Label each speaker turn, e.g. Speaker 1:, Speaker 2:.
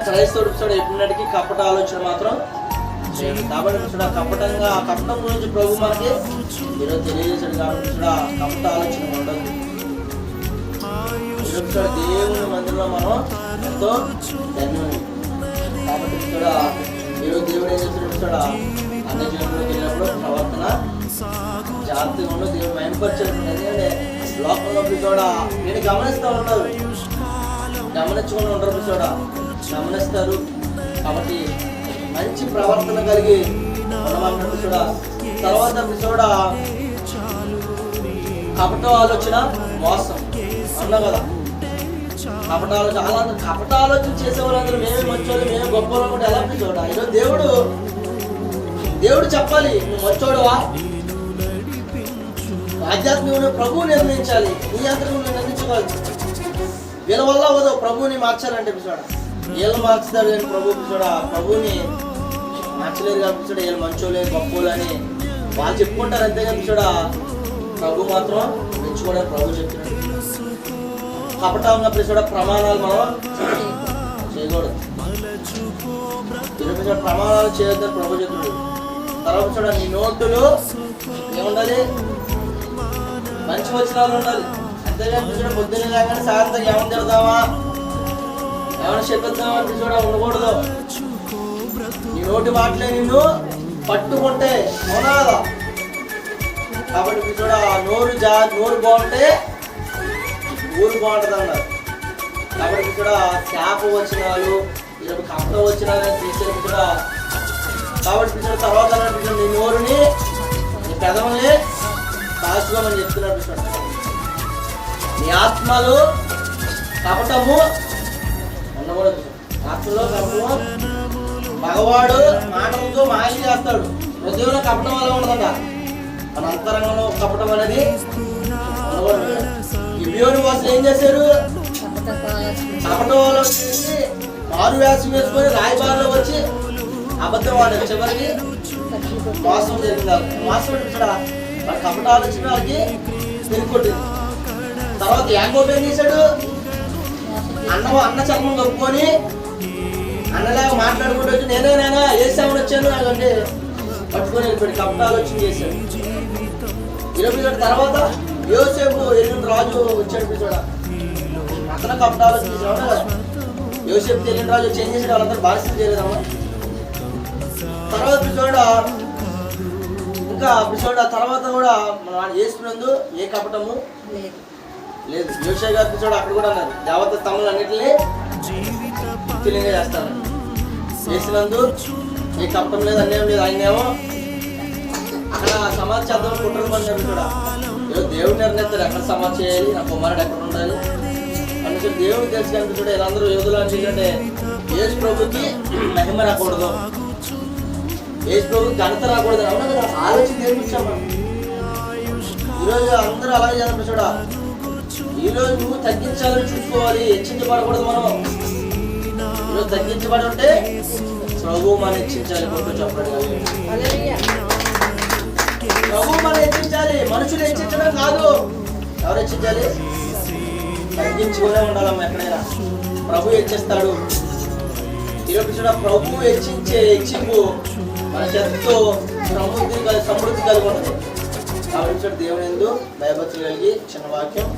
Speaker 1: క్రైస్తవుడు చూడ ఎప్పుడున్నటికీ కపట ఆలోచన మాత్రం చేయడు. కాబట్టి చూడ కపటం గురించి ప్రభు మనకి ఈరోజు తెలియజేశాడు. కాబట్టి చూడ కపట ఆలోచన ఉండదు. ఈరోజు చూడ దేవుని మందిరంలో మనం ఎంతో ధన్యం. కాబట్టి చూడ ఈరోజు దేవుడు ఏం చేస్తాడు చూడ అన్ని జీవనంలోకి వెళ్ళినప్పుడు ప్రవర్తన జాగ్రత్తగా ఉండదు. దేవుడు మైంపరిచాడు. ఎందుకంటే లోకంలో చూడ నేను గమనిస్తూ ఉంటారు, గమనించుకుని ఉంటారు చూడ గమనిస్తారు. కాబట్టి మంచి ప్రవర్తన కలిగి ఉండమన్నట్టు చూడ. తర్వాత చూడ కపట ఆలోచన మోసం అన్నా కదా. కపట ఆలోచన అలా కపట ఆలోచన చేసే వాళ్ళందరూ మేమే మంచోళ్ళు, మేమే గొప్ప వాళ్ళు ఎలా చూడ. ఈరోజు దేవుడు చెప్పాలి, నువ్వు మంచోడువా, ఆధ్యాత్మిక ప్రభువు నిర్ణయించాలి, నీ అంతా నువ్వు నిర్ణయించుకోవాలి. వీళ్ళ వల్ల అవదు ప్రభువుని మార్చాలంటే చూడ. వీళ్ళు మార్చుతారు కానీ ప్రభువుని మార్చలేరు కాబట్టి చూడ. వీళ్ళు మంచోలే గొప్పలు అని వాళ్ళు చెప్పుకుంటారు అంతేగాని చూడ ప్రభు మాత్రం మెచ్చుకోవడానికి ప్రభు చెప్తున్నాడు. కపట ఉన్నప్పుడు చూడ ప్రమాణాలు మనం చేయకూడదు. ఈరోజు ప్రమాణాలు చేయొద్దని ప్రభు చెప్తున్నాడు. తర్వాత చూడ నీ నోటులు ఏముండాలి, మంచి వచనాలు ఉండాలి. అంతేగాని చూడ పొద్దున్న కాగానే సాయంత్రం ఏమని తిడదామా, ఏమైనా చెప్పిద్దామా అంటే చూడ ఉండకూడదు. ఈ నోటి మాటలే నిన్ను పట్టుకుంటే అవునా కదా. కాబట్టి చూడ నోరు బాగుంటే ఊరు బాగుంటుంది అన్నారు. కాబట్టి చూడ శాప వచనాలు ఈరోజు కపట వచనాలు తీసేది కూడా. కాబట్టి చూడ తర్వాత నీ నోరుని నీ పెదవుల్ని కాల్చుకోమని చెప్తున్నారు చూడ. నీ ఆత్మలు కపటము ఉండకూడదు. ఆత్మలో కపటము మగవాడు మాటలతో మాయ చేస్తాడు, హృదయంలో కపటం అలా ఉండదట. మన అంతరంగంలో కపటం అనేది ఉండకూడదు. గిబియోను వాసులు ఏం చేశారు, కపటం వచ్చేసి మారు వేషం వేసుకొని రాయబారులో వచ్చి అబద్ధం వాడారు. చివరికి మోసం జరిగింది. మోసం చూడ వాడి కపట ఆలోచన వాళ్ళకి తిరిగికొట్టింది. తర్వాత యాకోబు ఏం చేశాడు, అన్న చర్మం కప్పుకొని అన్నలాగా మాట్లాడుకుంటూ వచ్చి నేనే ఏసామని వచ్చాను అంటే పట్టుకొని వెళ్ళిపోయాడు. కపట ఆలోచన చేశాడు. ఈరోజు తర్వాత యోసేపు ఎరిగిన రాజు వచ్చాడు చూడ. అతను కపట ఆలోచన చేశాడు కదా. యోసేపు తెలియని రాజు చేంజ్ చేసాడు. వాళ్ళందరూ బానిసలు చేయలేదమ్మా. తర్వాత చూడ ఇంకా తర్వాత కూడా మనం చేసుకున్నందు ఏ కపటము లేదు. యోసేపు గారు చూడ అక్కడ కూడా అన్నారు, దేవత స్తంభాలు అన్నింటినీ తెలియగా చేస్తాను, చేసినందు ఏ కపటం లేదు, అన్యాయం లేదు. ఆయనేమో అక్కడ సమాధి చేద్దాం కుట్రలు పడినారు చూడ. దేవుడు నిర్ణయిస్తారు ఎక్కడ సమాధి చేయాలి, నా కుమారుడు ఎక్కడ ఉండాలి అని చెప్పి దేవుడు తెలిసి కనుక చూడ. వీళ్ళందరూ యోధులు అంటే యేసు ప్రభుకి మహిమ రాకూడదు, యేసు ప్రభుకి ఘనత రాకూడదు. అవునా కదా, ఆలోచన నేర్పించాం మనం. ఈరోజు అందరూ అలాగే చేస్తారు చూడ. ఈరోజు నువ్వు తగ్గించాలని చూసుకోవాలి, హెచ్చించబడకూడదు. మనం ఈరోజు తగ్గించబడి ఉంటే ప్రభు మనం హెచ్చించాలి. కొట్టు చెప్పడం ప్రభు మనం హెచ్చించాలి, మనుషులు హెచ్చించడం కాదు. ఎవరు హెచ్చించాలి? తగ్గించుకునే ఉండాలమ్మా. ఎక్కడైనా ప్రభు హెచ్చిస్తాడు. ఈరోజు చూడ ప్రభు హెచ్చించే హెచ్చింపు మనకి ఎంతో సమృద్ధి కలిగి ఉంటుంది. కాబట్టి దేవుని యందు భయభక్తులు కలిగి చిన్న వాక్యం